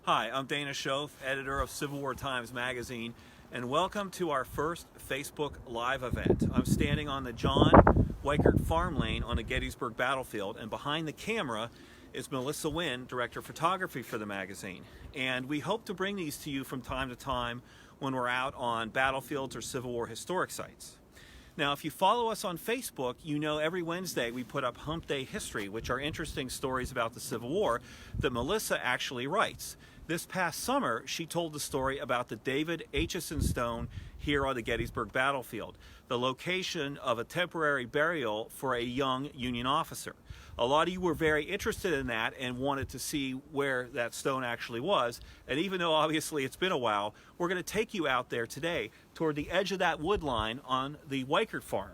Hi, I'm Dana Shoaf, editor of Civil War Times magazine, and welcome to our first Facebook Live event. I'm standing on the Weikert Farm Lane on the Gettysburg battlefield, and behind the camera is Melissa Winn, director of photography for the magazine. And we hope to bring these to you from time to time when we're out on battlefields or Civil War historic sites. Now, if you follow us on Facebook, you know every Wednesday we put up Hump Day History, which are interesting stories about the Civil War that Melissa actually writes. This past summer, she told the story about the David Acheson stone here on the Gettysburg battlefield, the location of a temporary burial for a young Union officer. A lot of you were very interested in that and wanted to see where that stone actually was. And even though obviously it's been a while, we're going to take you out there today toward the edge of that wood line on the Weikert farm.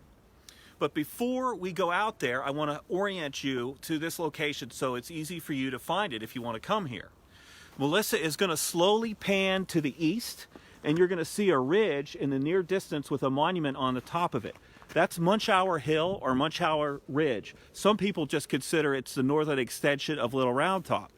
But before we go out there, I want to orient you to this location so it's easy for you to find it if you want to come here. Melissa is going to slowly pan to the east, and you're going to see a ridge in the near distance with a monument on the top of it. That's Munchauer Hill or Munchauer Ridge. Some people just consider it's the northern extension of Little Round Top.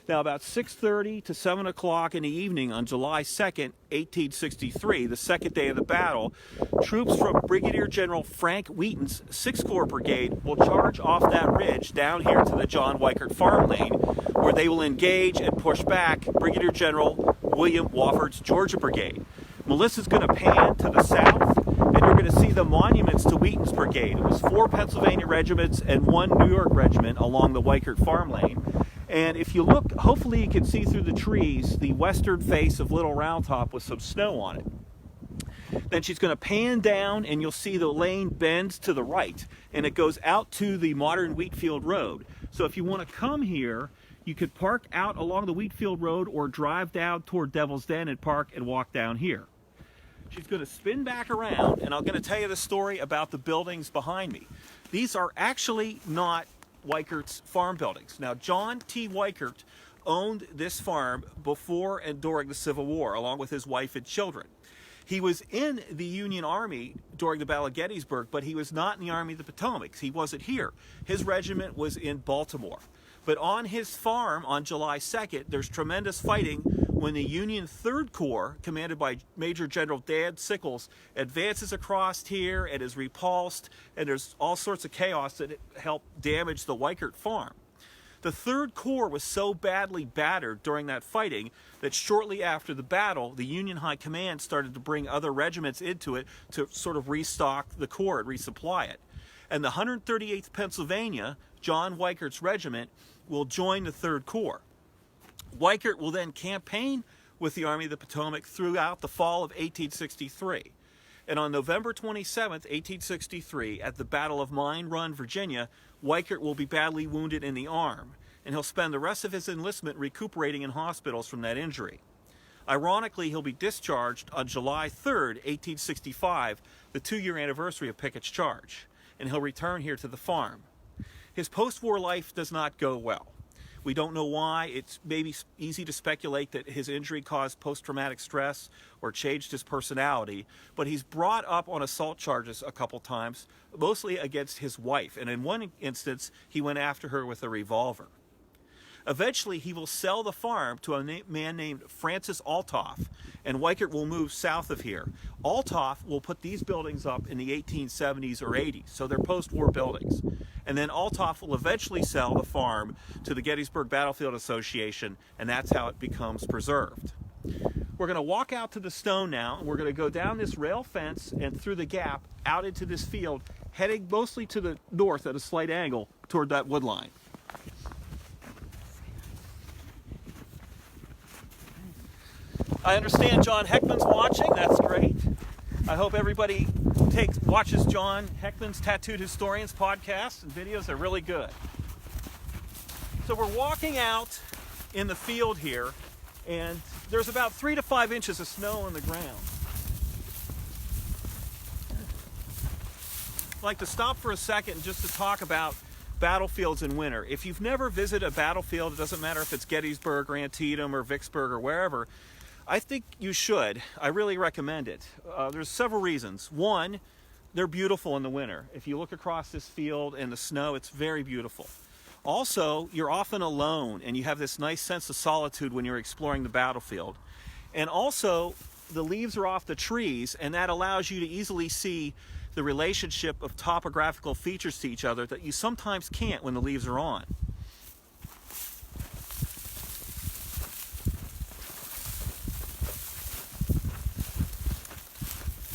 Now, about 6:30 to 7 o'clock in the evening on July 2nd, 1863, the second day of the battle, troops from Brigadier General Frank Wheaton's 6th Corps Brigade will charge off that ridge down here to the Weikert Farm Lane, where they will engage and push back Brigadier General William Wofford's Georgia Brigade. Melissa's going to pan to the south, and you're going to see the monuments to Wheaton's brigade. It was 4 Pennsylvania regiments and 1 New York regiment along the Weikert Farm Lane. And if you look, hopefully you can see through the trees the western face of Little Round Top with some snow on it. Then she's going to pan down, and you'll see the lane bends to the right, and it goes out to the modern Wheatfield Road. So if you want to come here, you could park out along the Wheatfield Road or drive down toward Devil's Den and park and walk down here. She's going to spin back around, and I'm going to tell you the story about the buildings behind me. These are actually not Weikert's farm buildings. Now, John T. Weikert owned this farm before and during the Civil War, along with his wife and children. He was in the Union Army during the Battle of Gettysburg, but he was not in the Army of the Potomac. He wasn't here. His regiment was in Baltimore. But on his farm on July 2nd, there's tremendous fighting when the Union 3rd Corps, commanded by Major General Dan Sickles, advances across here and is repulsed, and there's all sorts of chaos that help damage the Weikert farm. The 3rd Corps was so badly battered during that fighting that shortly after the battle, the Union High Command started to bring other regiments into it to sort of restock the Corps and resupply it. And the 138th Pennsylvania, John Weikert's regiment, will join the 3rd Corps. Weikert will then campaign with the Army of the Potomac throughout the fall of 1863. And on November 27th, 1863, at the Battle of Mine Run, Virginia, Weikert will be badly wounded in the arm, and he'll spend the rest of his enlistment recuperating in hospitals from that injury. Ironically, he'll be discharged on July 3rd, 1865, the 2-year anniversary of Pickett's charge, and he'll return here to the farm. His post-war life does not go well. We don't know why. It's maybe easy to speculate that his injury caused post-traumatic stress or changed his personality, but he's brought up on assault charges a couple times, mostly against his wife, and in one instance, he went after her with a revolver. Eventually, he will sell the farm to a man named Francis Altoff, and Weikert will move south of here. Altoff will put these buildings up in the 1870s or 80s, so they're post-war buildings. And then Altoff will eventually sell the farm to the Gettysburg Battlefield Association, and that's how it becomes preserved. We're going to walk out to the stone now, and we're going to go down this rail fence and through the gap out into this field, heading mostly to the north at a slight angle toward that wood line. I understand John Heckman's watching. That's great. I hope everybody watches John Heckman's Tattooed Historians podcast and videos. They're really good. So we're walking out in the field here, and there's about 3 to 5 inches of snow on the ground. I'd like to stop for a second just to talk about battlefields in winter. If you've never visited a battlefield, it doesn't matter if it's Gettysburg or Antietam or Vicksburg or wherever, I think you should. I really recommend it. There's several reasons. One, they're beautiful in the winter. If you look across this field and the snow, it's very beautiful. Also, you're often alone, and you have this nice sense of solitude when you're exploring the battlefield. And also, the leaves are off the trees, and that allows you to easily see the relationship of topographical features to each other that you sometimes can't when the leaves are on.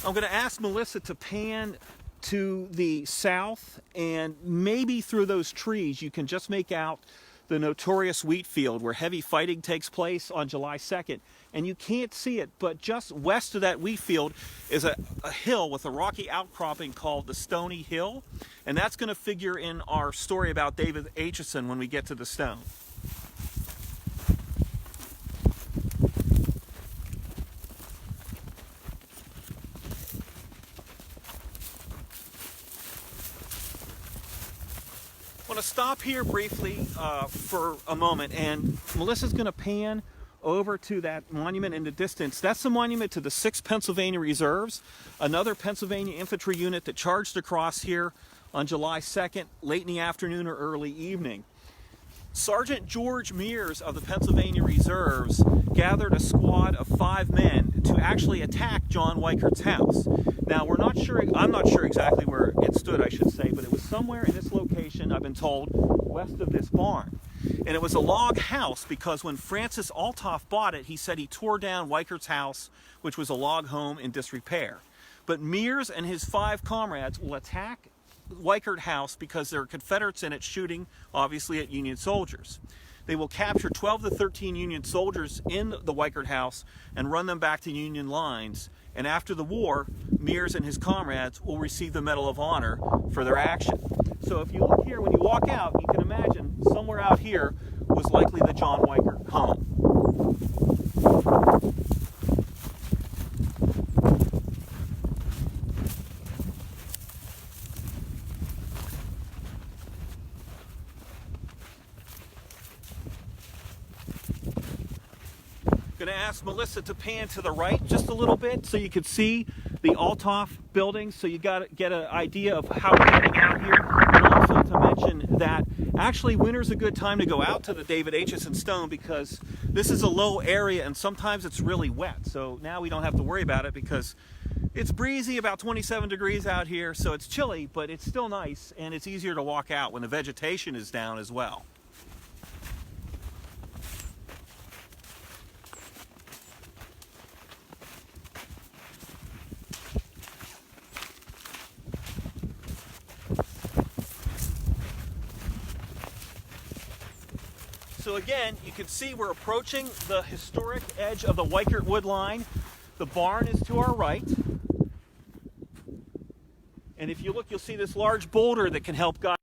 I'm going to ask Melissa to pan to the south, and maybe through those trees you can just make out the notorious wheat field where heavy fighting takes place on July 2nd. And you can't see it, but just west of that wheat field is a hill with a rocky outcropping called the Stony Hill, and that's going to figure in our story about David Acheson when we get to the stone. I want to stop here briefly for a moment, and Melissa's going to pan over to that monument in the distance. That's the monument to the 6th Pennsylvania Reserves, another Pennsylvania infantry unit that charged across here on July 2nd, late in the afternoon or early evening. Sergeant George Mears of the Pennsylvania Reserves gathered a squad of 5 men to actually attack John Weikert's house. Now, I'm not sure exactly where it stood, I should say, but it was somewhere in this location, I've been told, west of this barn. And it was a log house because when Francis Altoff bought it, he said he tore down Weikert's house, which was a log home in disrepair. But Mears and his 5 comrades will attack Weikert House because there are Confederates in it shooting, obviously, at Union soldiers. They will capture 12 to 13 Union soldiers in the Weikert House and run them back to Union lines. And after the war, Mears and his comrades will receive the Medal of Honor for their action. So if you look here, when you walk out, you can imagine somewhere out here was likely the John Weikert home. I'm going to ask Melissa to pan to the right just a little bit so you can see the Altoff building, so you got to get an idea of how we're getting out here. And also to mention that actually winter's a good time to go out to the David Acheson stone because this is a low area and sometimes it's really wet. So now we don't have to worry about it because it's breezy, about 27 degrees out here, so it's chilly, but it's still nice and it's easier to walk out when the vegetation is down as well. So again, you can see we're approaching the historic edge of the Weikert wood line. The barn is to our right. And if you look, you'll see this large boulder that can help guide.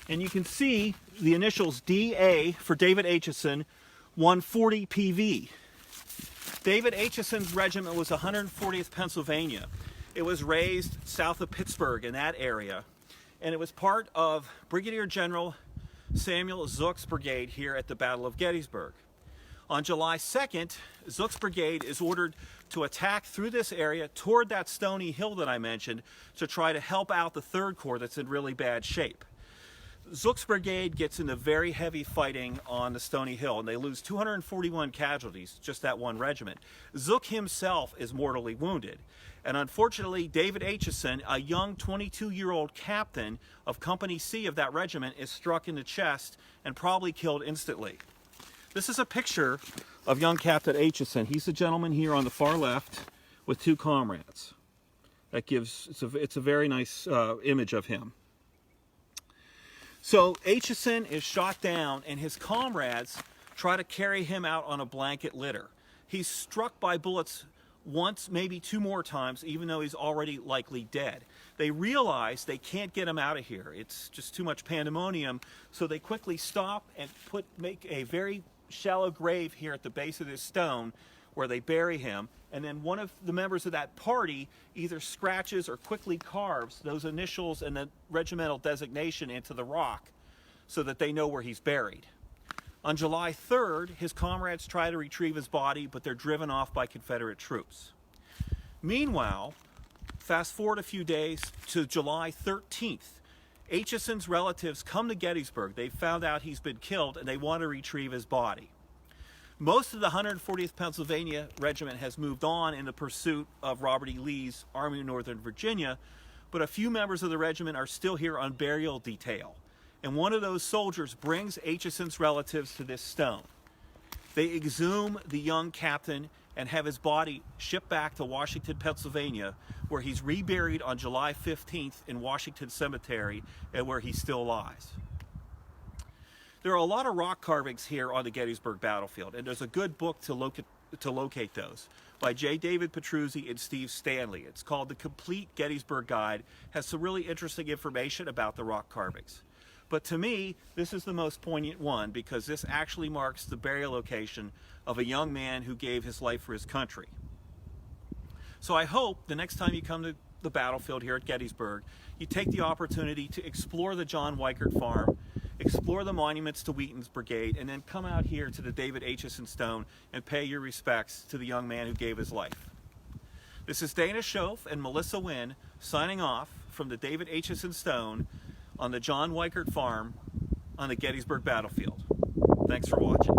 And you can see the initials DA for David Acheson, 140 PV. David Acheson's regiment was 140th Pennsylvania. It was raised south of Pittsburgh in that area, and it was part of Brigadier General Samuel Zook's brigade here at the Battle of Gettysburg. On July 2nd, Zook's brigade is ordered to attack through this area toward that stony hill that I mentioned to try to help out the 3rd Corps that's in really bad shape. Zook's brigade gets into very heavy fighting on the Stony Hill, and they lose 241 casualties, just that one regiment. Zook himself is mortally wounded. And unfortunately, David Acheson, a young 22-year-old captain of Company C of that regiment, is struck in the chest and probably killed instantly. This is a picture of young Captain Aitchison. He's the gentleman here on the far left with two comrades. That gives, it's a very nice image of him. So Aitchison is shot down, and his comrades try to carry him out on a blanket litter. He's struck by bullets once, maybe two more times, even though he's already likely dead. They realize they can't get him out of here. It's just too much pandemonium, so they quickly stop and make a very shallow grave here at the base of this stone where they bury him, and then one of the members of that party either scratches or quickly carves those initials and the regimental designation into the rock so that they know where he's buried. On July 3rd, his comrades try to retrieve his body, but they're driven off by Confederate troops. Meanwhile, fast forward a few days to July 13th. Aitchison's relatives come to Gettysburg. They found out he's been killed, and they want to retrieve his body. Most of the 140th Pennsylvania Regiment has moved on in the pursuit of Robert E. Lee's Army of Northern Virginia, but a few members of the regiment are still here on burial detail. And one of those soldiers brings Aitchison's relatives to this stone. They exhume the young captain and have his body shipped back to Washington, Pennsylvania, where he's reburied on July 15th in Washington Cemetery, and where he still lies. There are a lot of rock carvings here on the Gettysburg battlefield, and there's a good book to locate those by J. David Petruzzi and Steve Stanley. It's called The Complete Gettysburg Guide. It has some really interesting information about the rock carvings. But to me, this is the most poignant one because this actually marks the burial location of a young man who gave his life for his country. So I hope the next time you come to the battlefield here at Gettysburg, you take the opportunity to explore the John Weikert Farm, explore the monuments to Wheaton's brigade, and then come out here to the David Acheson Stone and pay your respects to the young man who gave his life. This is Dana Shoaf and Melissa Winn signing off from the David Acheson Stone on the John Weikert Farm on the Gettysburg battlefield. Thanks for watching.